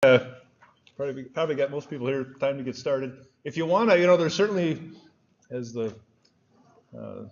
Probably got most people here. Time to get started. If you want to, there's certainly, as there's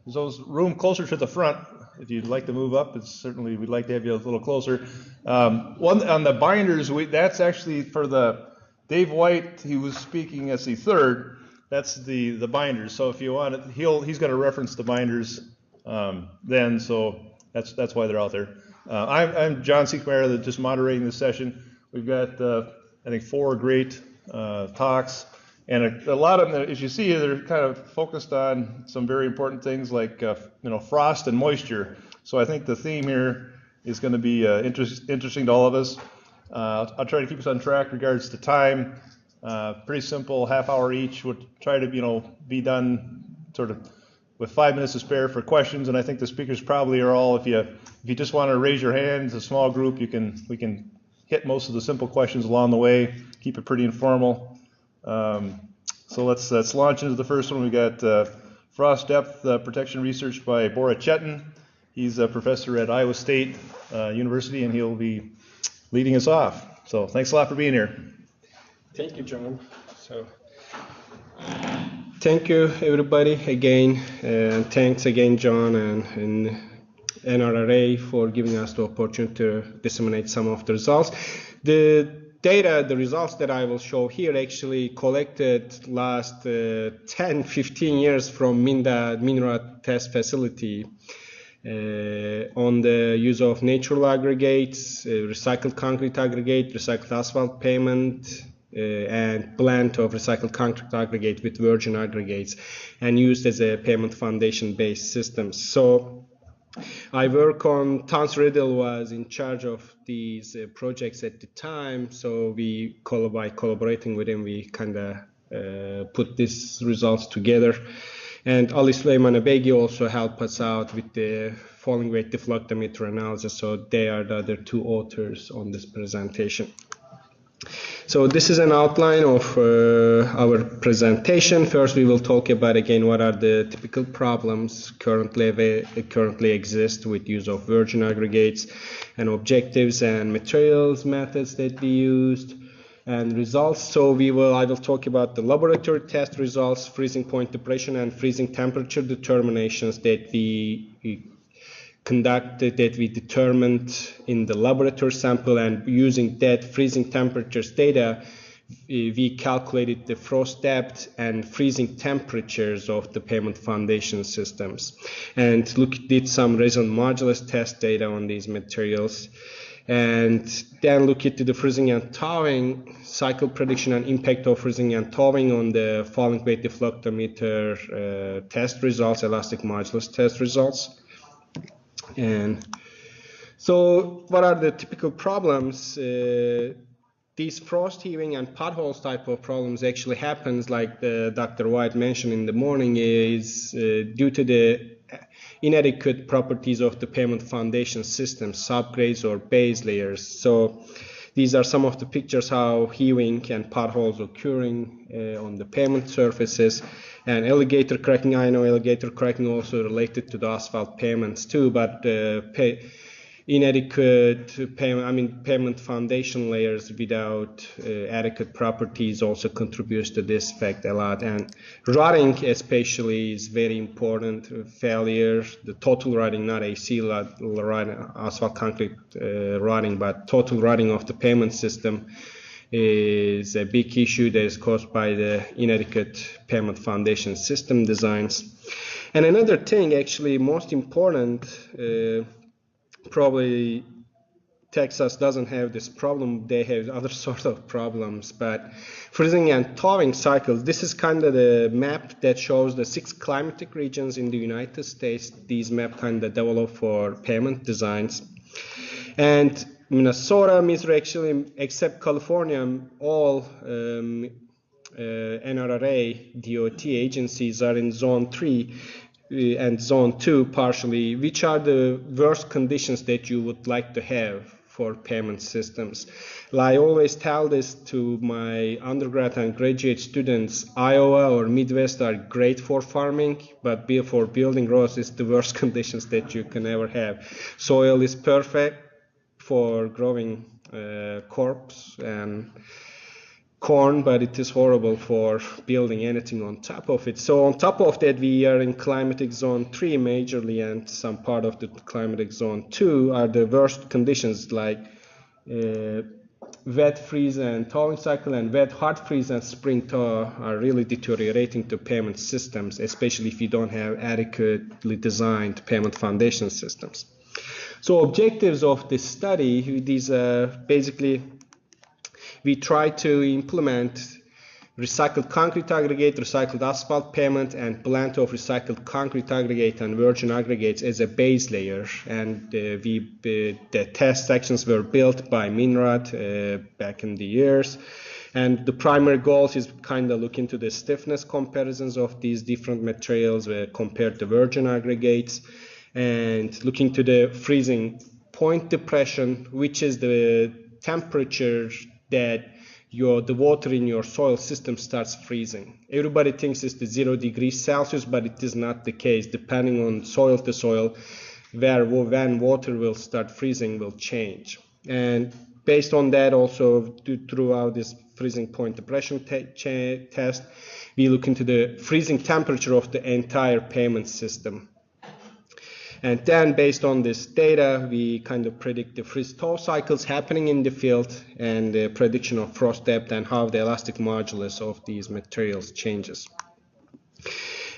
those room closer to the front. If you'd like to move up, it's certainly we'd like to have you a little closer. One on the binders, that's actually for the Dave White. He was speaking as the third. That's the binders. So if you want it, he's going to reference the binders then. So that's why they're out there. I'm John Siekmeyer, just moderating this session. We've got I think 4 great talks, and a lot of them, as you see, they're kind of focused on some very important things like frost and moisture. So I think the theme here is going to be interesting to all of us. I'll try to keep us on track regards to time. Pretty simple, half hour each. We'll try to be done sort of with 5 minutes to spare for questions. And I think the speakers probably are all, if you just want to raise your hand, it's a small group. We can hit most of the simple questions along the way. Keep it pretty informal. So let's launch into the first one. We got frost depth protection research by Bora Cetin. He's a professor at Iowa State University, and he'll be leading us off. So thanks a lot for being here. Thank you, John. Thank you, everybody, again. And thanks again, John and NRRA for giving us the opportunity to disseminate some of the results. The data, the results that I will show here actually collected last 10-15 years from MINRA test facility on the use of natural aggregates, recycled concrete aggregate, recycled asphalt pavement, and blend of recycled concrete aggregate with virgin aggregates, and used as a pavement foundation based system. So I work on, Towns Riddle was in charge of these projects at the time, so by collaborating with him, we kind of put these results together. And Ali Suleyman Abegi also helped us out with the falling weight deflectometer analysis, so they are the other 2 authors on this presentation. So this is an outline of our presentation. First, we will talk about again what are the typical problems currently exist with use of virgin aggregates, and objectives and materials methods that we used, and results. So I will talk about the laboratory test results, freezing point depression and freezing temperature determinations that we conducted, that we determined in the laboratory sample, and using that freezing temperatures data, we calculated the frost depth and freezing temperatures of the pavement foundation systems, and did some resonant modulus test data on these materials, and then look into the freezing and thawing cycle prediction and impact of freezing and thawing on the falling weight deflectometer test results, elastic modulus test results. And so what are the typical problems? These frost heaving and potholes type of problems actually happens, like Dr. White mentioned in the morning, is due to the inadequate properties of the pavement foundation system, subgrades or base layers. So these are some of the pictures how heaving and potholes occurring on the pavement surfaces. And alligator cracking, I know alligator cracking also related to the asphalt pavements too, but inadequate pavement foundation layers without adequate properties also contributes to this fact a lot. And rotting especially is very important. Failure, the total rotting, not AC rotting, asphalt concrete rotting, but total rotting of the pavement system is a big issue that is caused by the inadequate pavement foundation system designs. And another thing, actually most important, probably Texas doesn't have this problem, they have other sort of problems, but freezing and thawing cycles, this is kind of the map that shows the 6 climatic regions in the United States. These maps kind of developed for pavement designs. And Minnesota, Missouri, actually, except California, all NRRA DOT agencies are in Zone 3 and Zone 2 partially, which are the worst conditions that you would like to have for pavement systems. I always tell this to my undergrad and graduate students, Iowa or Midwest are great for farming, but for building roads is the worst conditions that you can ever have. Soil is perfect for growing corpse and corn, but it is horrible for building anything on top of it. So on top of that, we are in climatic zone 3 majorly, and some part of the climatic zone 2 are the worst conditions, like wet freeze and thawing cycle, and wet hard freeze and spring thaw are really deteriorating to pavement systems, especially if you don't have adequately designed pavement foundation systems. So objectives of this study, these basically, we try to implement recycled concrete aggregate, recycled asphalt pavement, and blend of recycled concrete aggregate and virgin aggregates as a base layer. And the test sections were built by Minrad back in the years. And the primary goals is kind of look into the stiffness comparisons of these different materials compared to virgin aggregates, and looking to the freezing point depression, which is the temperature that the water in your soil system starts freezing. Everybody thinks it's the 0 degrees Celsius, but it is not the case. Depending on soil to soil, when water will start freezing will change. And based on that, also throughout this freezing point depression test, we look into the freezing temperature of the entire pavement system. And then based on this data, we kind of predict the freeze-thaw cycles happening in the field and the prediction of frost depth and how the elastic modulus of these materials changes.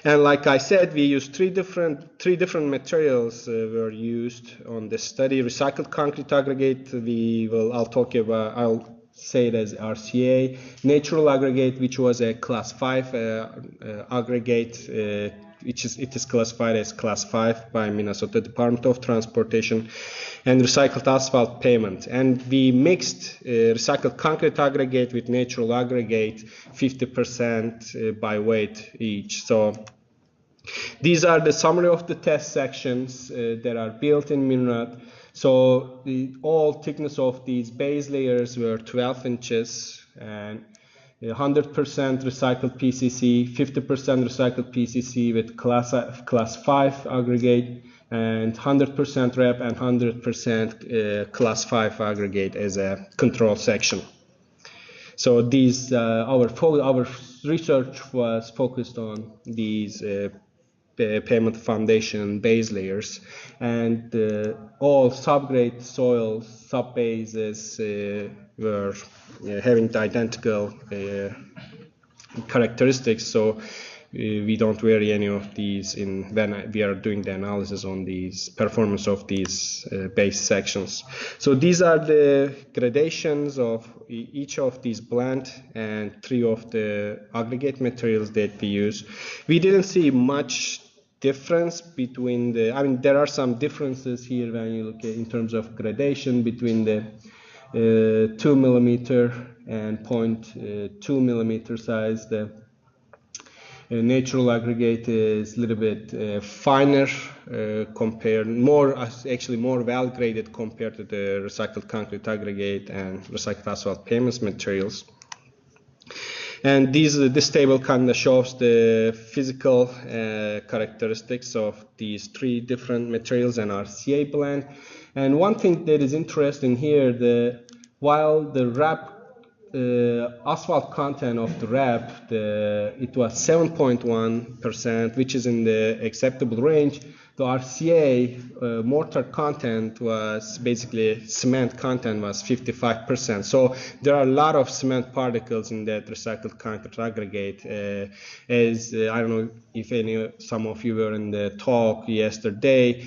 And like I said, we used three different materials were used on this study. Recycled concrete aggregate, I'll say it as RCA. Natural aggregate, which was a class 5 aggregate, it is classified as class 5 by Minnesota Department of Transportation, and recycled asphalt pavement. And we mixed recycled concrete aggregate with natural aggregate 50% by weight each. So these are the summary of the test sections that are built in Minrad. So all thickness of these base layers were 12 inches, and 100% recycled PCC, 50% recycled PCC with class 5 aggregate, and 100% rep and 100% class 5 aggregate as a control section. So these our research was focused on these pavement foundation base layers, and all subgrade soil subbases were having the identical characteristics, so we don't vary any of these when we are doing the analysis on these performance of these base sections. So these are the gradations of each of these blend and 3 of the aggregate materials that we use. We didn't see much difference between there are some differences here when you look at in terms of gradation between the 2 millimeter and 0.2 millimeter size. The natural aggregate is a little bit finer actually more well graded compared to the recycled concrete aggregate and recycled asphalt pavement materials. And this table kind of shows the physical characteristics of these 3 different materials and RCA blend. And one thing that is interesting here, while the wrap asphalt content of the wrap, it was 7.1%, which is in the acceptable range. The RCA mortar content was basically cement content was 55%. So there are a lot of cement particles in that recycled concrete aggregate. I don't know if some of you were in the talk yesterday.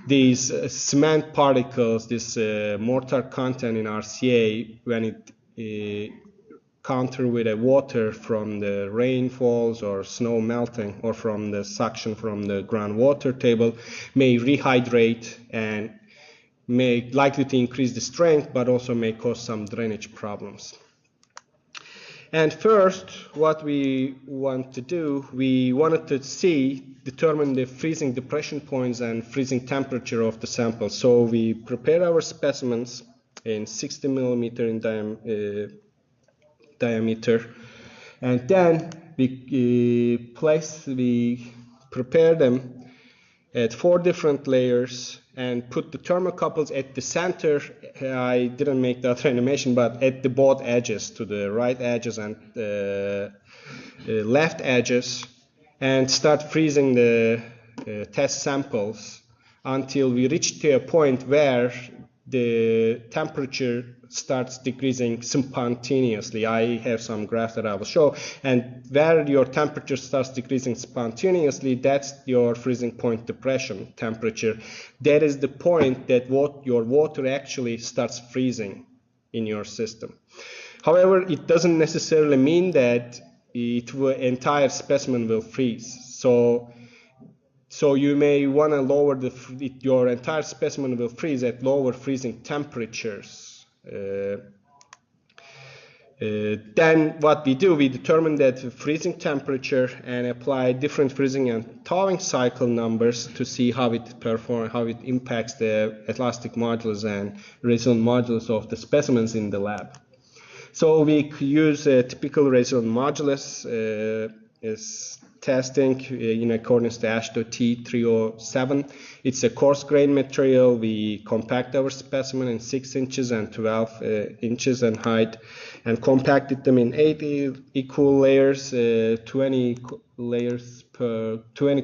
These cement particles, this mortar content in RCA, when it counter with a water from the rainfalls or snow melting or from the suction from the groundwater table, may rehydrate and may likely to increase the strength, but also may cause some drainage problems. And first, what we want to do, we wanted to determine the freezing depression points and freezing temperature of the sample. So we prepared our specimens in 60 millimeter in diameter, and then we prepare them at 4 different layers and put the thermocouples at the center. I didn't make that animation, but at the both edges, to the right edges and left edges, and start freezing the test samples until we reach to a point where the temperature starts decreasing spontaneously. I have some graphs that I will show, and where your temperature starts decreasing spontaneously, that's your freezing point depression temperature. That is the point that your water actually starts freezing in your system. However, it doesn't necessarily mean that entire specimen will freeze. So you may want to lower your entire specimen will freeze at lower freezing temperatures. Then what we do, we determine that freezing temperature and apply different freezing and thawing cycle numbers to see how it impacts the elastic modulus and resonant modulus of the specimens in the lab. So we use a typical resonant modulus is testing in accordance to AASHTO T307. It's a coarse grain material. We compact our specimen in 6 inches and 12 inches in height, and compacted them in 8 equal layers, 20 layers per 20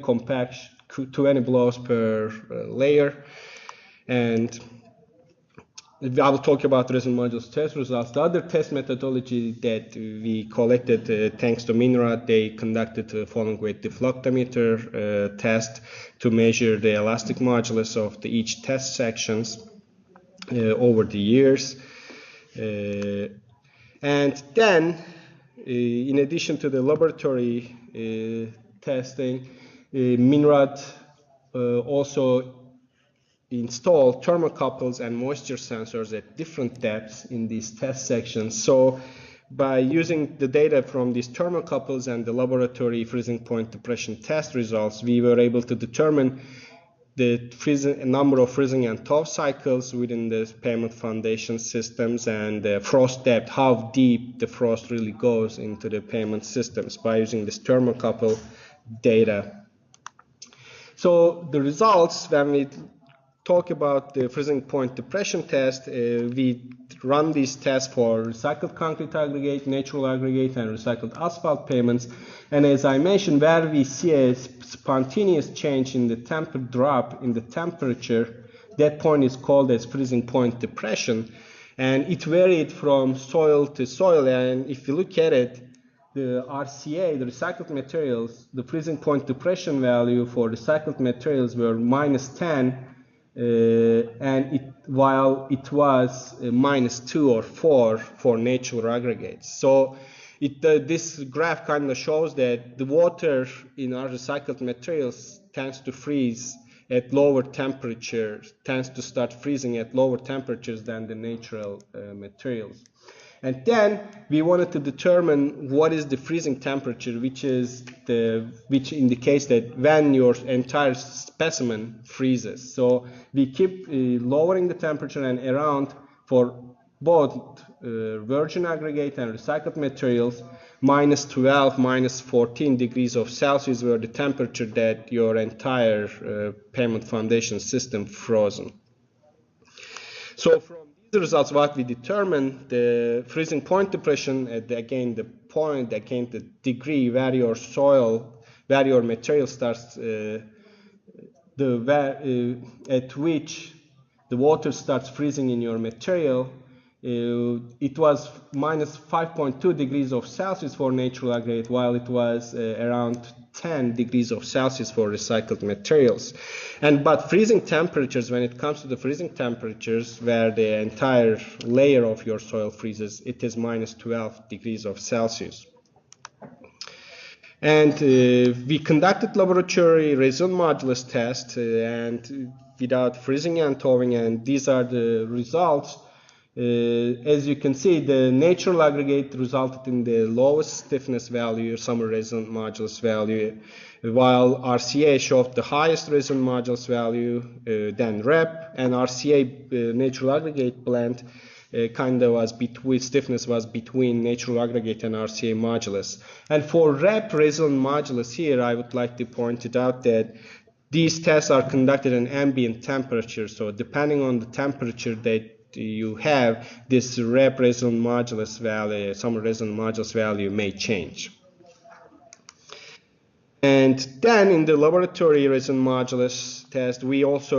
blows per layer. And I will talk about resonant modulus test results. The other test methodology that we collected, thanks to MINRAD, they conducted following with DEFLECTOMETER test to measure the elastic modulus of each test sections over the years. And then, in addition to the laboratory testing, MINRAD also install thermocouples and moisture sensors at different depths in these test sections. So by using the data from these thermocouples and the laboratory freezing point depression test results, we were able to determine the number of freezing and thaw cycles within the pavement foundation systems and the frost depth, how deep the frost really goes into the pavement systems by using this thermocouple data. So the results, when we talk about the freezing point depression test, we run these tests for recycled concrete aggregate, natural aggregate, and recycled asphalt pavements. And as I mentioned, where we see a spontaneous change in the drop in the temperature, that point is called as freezing point depression. And it varied from soil to soil. And if you look at it, the RCA, the recycled materials, the freezing point depression value for recycled materials were -10. While it was -2 or 4 for natural aggregates. So this graph kind of shows that the water in our recycled materials tends to freeze at lower temperatures, tends to start freezing at lower temperatures than the natural materials. And then we wanted to determine what is the freezing temperature, which indicates that when your entire specimen freezes. So we keep lowering the temperature, and around for both virgin aggregate and recycled materials, -12, -14 degrees of Celsius were the temperature that your entire pavement foundation system frozen. So from the results, what we determined, the freezing point depression, again the degree where your material starts, at which the water starts freezing in your material. It was -5.2 degrees of Celsius for natural aggregate, while it was around 10 degrees of Celsius for recycled materials. But freezing temperatures, when it comes to the freezing temperatures where the entire layer of your soil freezes, it is -12 degrees of Celsius. And we conducted laboratory resonant modulus test and without freezing and thawing, and these are the results. As you can see, the natural aggregate resulted in the lowest stiffness value, summer resonant modulus value, while RCA showed the highest resonant modulus value, then REP, and RCA natural aggregate blend stiffness was between natural aggregate and RCA modulus. And for REP resonant modulus here, I would like to point it out that these tests are conducted at ambient temperature. So depending on the temperature that you have, this rep resonant modulus value, some resonant modulus value may change. And then in the laboratory resonant modulus test, we also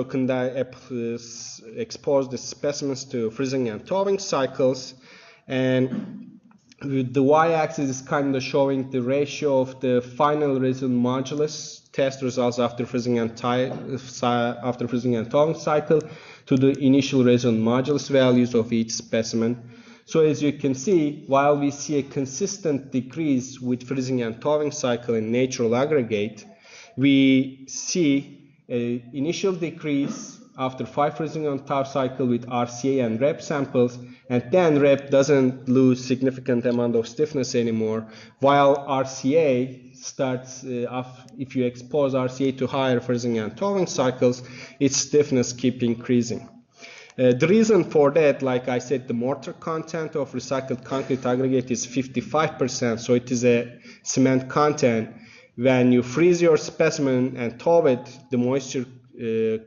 expose the specimens to freezing and thawing cycles. And the y-axis is kind of showing the ratio of the final resonant modulus test results after freezing and thawing cycle to the initial resonant modulus values of each specimen. So as you can see, while we see a consistent decrease with freezing and thawing cycle in natural aggregate, we see an initial decrease after 5 freezing and thaw cycle with RCA and rep samples, and then rep doesn't lose significant amount of stiffness anymore, while RCA starts, if you expose RCA to higher freezing and thawing cycles, its stiffness keeps increasing. The reason for that, like I said, the mortar content of recycled concrete aggregate is 55%, so it is a cement content. When you freeze your specimen and thaw it, the moisture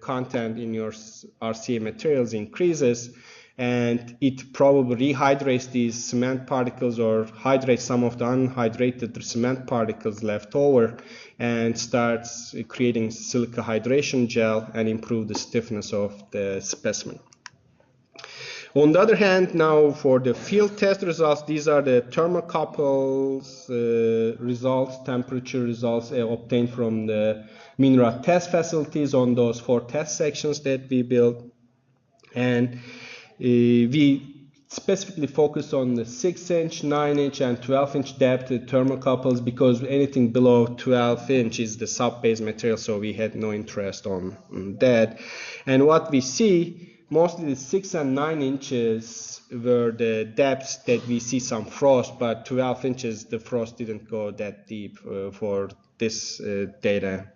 content in your RCA materials increases, and it probably rehydrates these cement particles or hydrates some of the unhydrated cement particles left over and starts creating silica hydration gel and improve the stiffness of the specimen. On the other hand, now for the field test results, these are the thermocouples results, temperature results obtained from the mineral test facilities on those 4 test sections that we built. And we specifically focus on the 6-inch, 9-inch, and 12-inch depth thermocouples because anything below 12-inch is the sub-base material, so we had no interest on that. And what we see, mostly the 6 and 9 inches were the depths that we see some frost, but 12 inches the frost didn't go that deep for this data.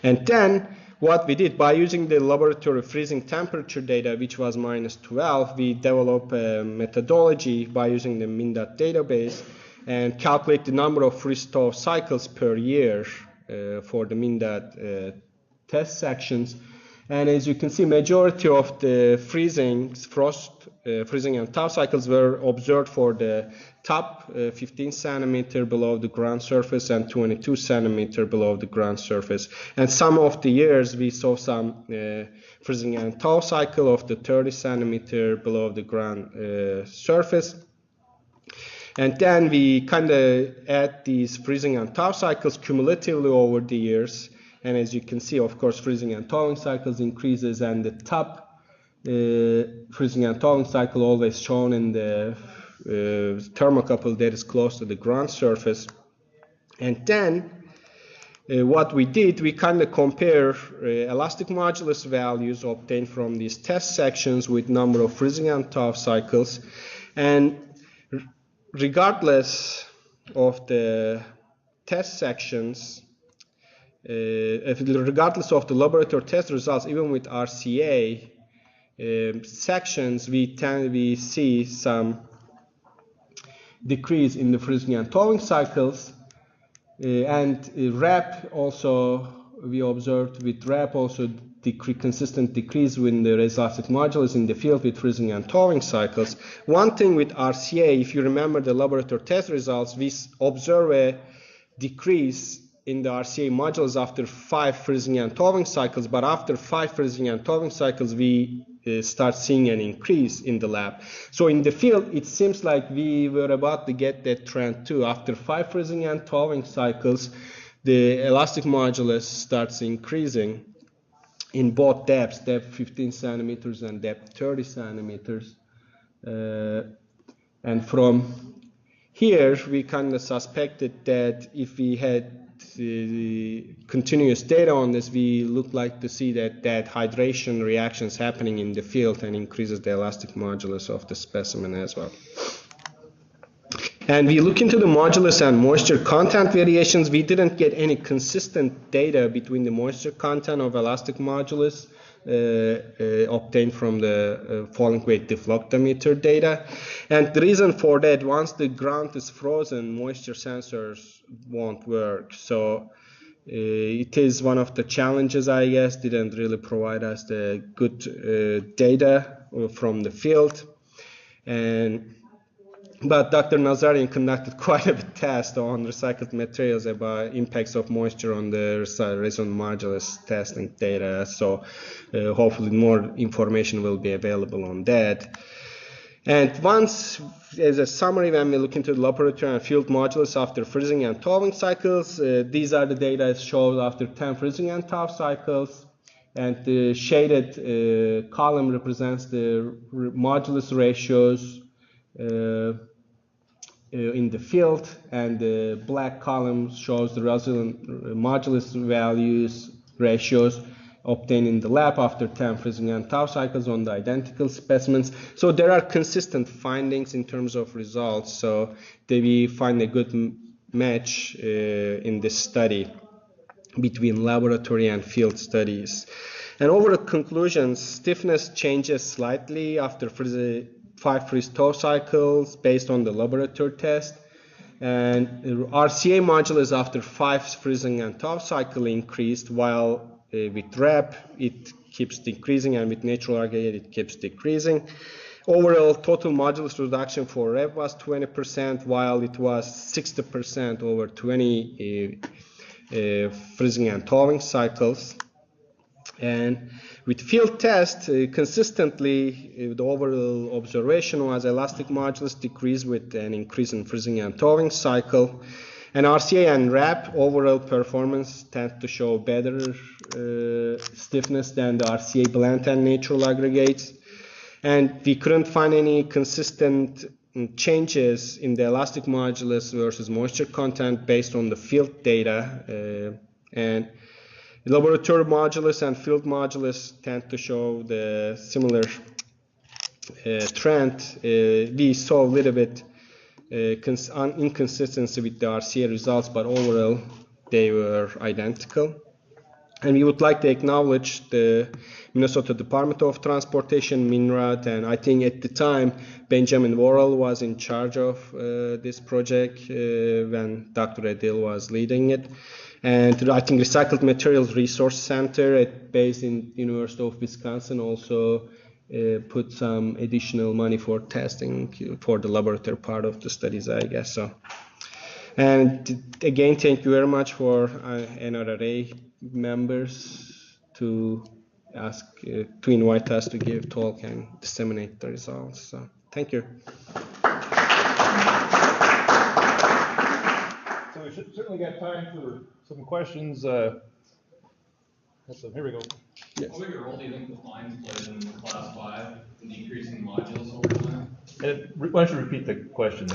And then what we did, by using the laboratory freezing temperature data, which was -12, we developed a methodology by using the MinDOT database and calculate the number of freeze-thaw cycles per year for the MinDOT test sections. And as you can see, majority of the freezing and thaw cycles were observed for the top 15 centimeter below the ground surface and 22 centimeter below the ground surface. And some of the years we saw some freezing and thaw cycle of the 30 centimeter below the ground surface. And then we kind of add these freezing and thaw cycles cumulatively over the years. And as you can see, of course, freezing and thawing cycles increases, and the top freezing and thawing cycle always shown in the thermocouple that is close to the ground surface. And then what we did, we kind of compare elastic modulus values obtained from these test sections with number of freezing and thaw cycles. And regardless of the test sections, regardless of the laboratory test results, even with RCA sections, we see some decrease in the freezing and thawing cycles, and rep also we observed with rep also consistent decrease in the elastic modulus in the field with freezing and thawing cycles. One thing with RCA, if you remember the laboratory test results, we observe a decrease in the RCA modulus after 5 freezing and thawing cycles, but after 5 freezing and thawing cycles, we start seeing an increase in the lab. So in the field, it seems like we were about to get that trend too. After 5 freezing and thawing cycles, the elastic modulus starts increasing in both depths, depth 15 centimeters and depth 30 centimeters. And from here, we kind of suspected that if we had the continuous data on this, we look like to see that hydration reactions happening in the field and increases the elastic modulus of the specimen as well. And we look into the modulus and moisture content variations. We didn't get any consistent data between the moisture content of elastic modulus obtained from the falling weight deflectometer data. And the reason for that, once the ground is frozen, moisture sensors won't work. So It is one of the challenges, I guess, didn't really provide us the good data from the field. But Dr. Nazarian conducted quite a bit test on recycled materials about impacts of moisture on the resonant modulus testing data. So hopefully more information will be available on that. And once, as a summary, when we look into the laboratory and field modulus after freezing and thawing cycles, these are the data showed after 10 freezing and thaw cycles. And the shaded column represents the modulus ratios in the field, and the black column shows the resultant modulus values ratios obtained in the lab after 10 freezing and thaw cycles on the identical specimens. So there are consistent findings in terms of results. So we find a good match in this study between laboratory and field studies. And overall conclusions: stiffness changes slightly after 5 freeze-thaw cycles based on the laboratory test, and RCA modulus after 5 freezing and thaw cycle increased, while with REP it keeps decreasing, and with natural aggregate it keeps decreasing. Overall total modulus reduction for REP was 20%, while it was 60% over 20 freezing and thawing cycles. And with field test, consistently, the overall observation was elastic modulus decreased with an increase in freezing and thawing cycle. And RCA and RAP overall performance tend to show better stiffness than the RCA blend and natural aggregates. And we couldn't find any consistent changes in the elastic modulus versus moisture content based on the field data. And laboratory modulus and field modulus tend to show the similar trend. We saw a little bit inconsistency with the RCA results, but overall they were identical. And we would like to acknowledge the Minnesota Department of Transportation, MNRAD, and I think at the time Benjamin Worrell was in charge of this project when Dr. Edil was leading it. And I think Recycled Materials Resource Center based in University of Wisconsin also put some additional money for testing for the laboratory part of the studies, I guess so. And again, thank you very much for NRRA members to invite us to give talk and disseminate the results. So thank you. So we certainly got time for some questions. Here we go. Yes. What big a role do you think the fines played in class 5 in decreasing modulus over time? And why don't you repeat the question?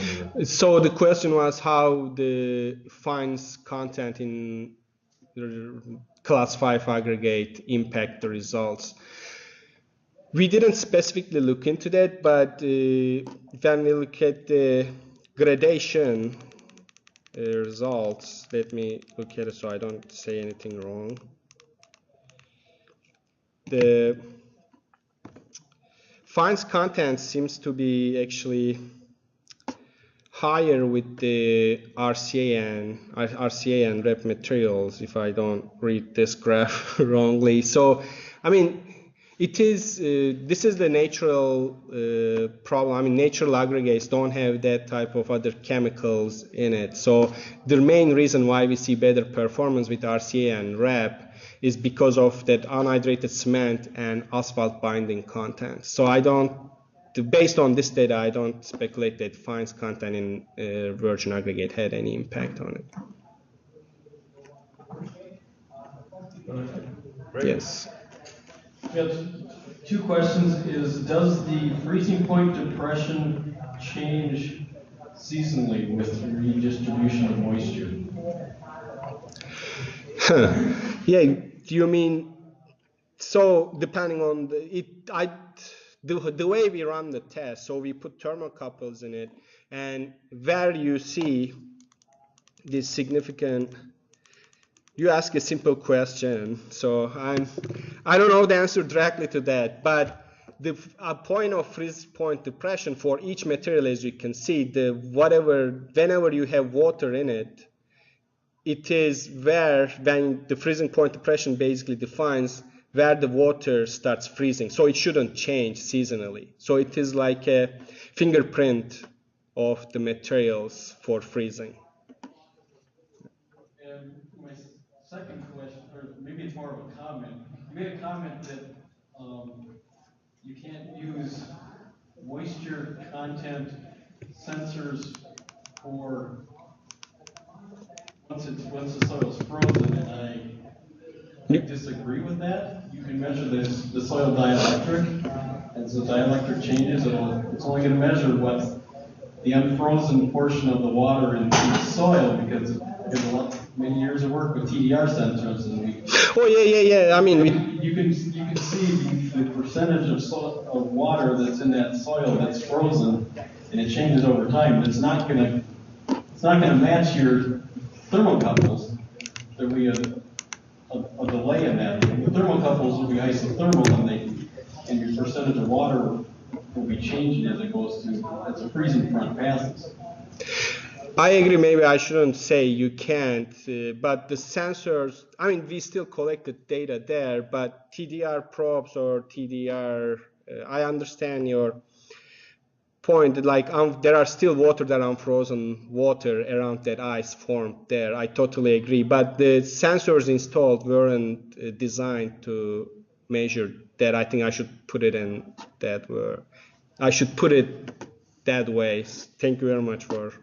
So the question was how the fines content in class 5 aggregate impact the results. We didn't specifically look into that, but when we look at the gradation results, let me look at it so I don't say anything wrong. The fines content seems to be actually higher with the RCA and REP materials, if I don't read this graph wrongly. So, I mean, it is this is the natural problem. I mean, natural aggregates don't have that type of other chemicals in it. So the main reason why we see better performance with RCA and REP is because of that unhydrated cement and asphalt binding content. So based on this data, I don't speculate that fines content in virgin aggregate had any impact on it. Great. Yes. Yes. 2 questions does the freezing point depression change seasonally with redistribution of moisture? Yeah, do you mean, so depending on the way we run the test, so we put thermocouples in it, and where you see this significant, you ask a simple question, so I don't know the answer directly to that, but the point of freeze point depression for each material, as you can see, whenever you have water in it, it is where, when the freezing point depression basically defines where the water starts freezing. So it shouldn't change seasonally. So it is like a fingerprint of the materials for freezing. And my second question, or maybe it's more of a comment. You made a comment that you can't use moisture content sensors for once the soil is frozen, and I disagree with that. You can measure the soil dielectric. As the dielectric changes, it's only going to measure what the unfrozen portion of the water in the soil, because many years of work with TDR sensors, and I mean, you can see the percentage of water that's in that soil that's frozen, and it changes over time. But it's not going to match your thermocouples. There'll be a delay in that. The thermocouples will be isothermal, and your percentage of water will be changing as the freezing front passes. I agree, maybe I shouldn't say you can't, but the sensors, I mean, we still collect the data there, but TDR probes or TDR, I understand your point, like there are still unfrozen water around that ice formed there. I totally agree, but the sensors installed weren't designed to measure that. I think I should put it in that way. I should put it that way. Thank you very much for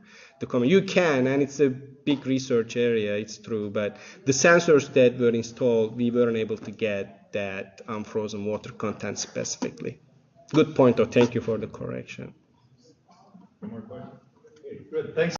the comment. You can, and it's a big research area, it's true, but the sensors that were installed, we weren't able to get that unfrozen water content specifically. Good point, though. Thank you for the correction. No more questions? Okay, good. Thanks.